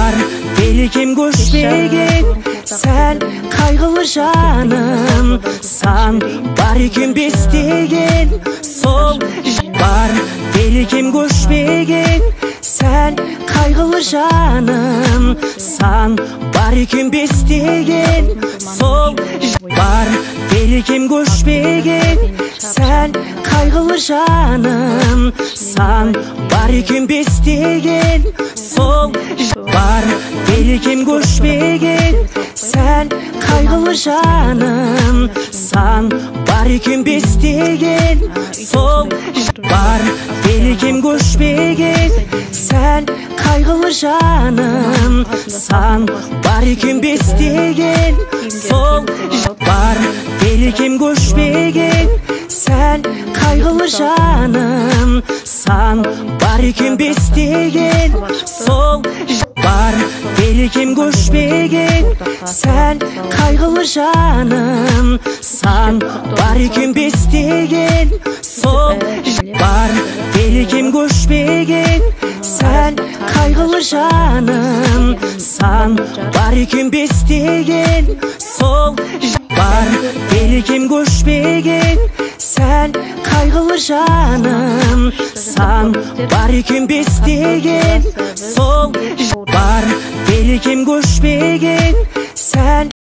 Бар берекем көшпеген сәл қайғылы жаным, сан бар екен бестеген сол. Бар берекем көшпеген сәл қайғылы жаным, сан бар екен бестеген сол. Бар берекем көшпеген сәл қайғылы жаным, сан бар екен бестеген сол. Бар берекем көшпеген сәл қайғылы жаным, сан бар екен бестеген сол. Бар берекем көшпеген сәл қайғылы жаным, сан бар екен бестеген сол. Бар берекем көшпеген сәл қайғылы жаным, сан бар екен бестеген сол. Бар берекем көшпеген сәл қайғылы жаным, сан бар екен бестеген сол. Бар берекем көшпеген сәл қайғылы жаным, сан бар екен бестеген сол. Бар берекем көшпеген сәл қайғылы жаным, сан бар екен бестеген сол. Бар берекем көшпеген сәл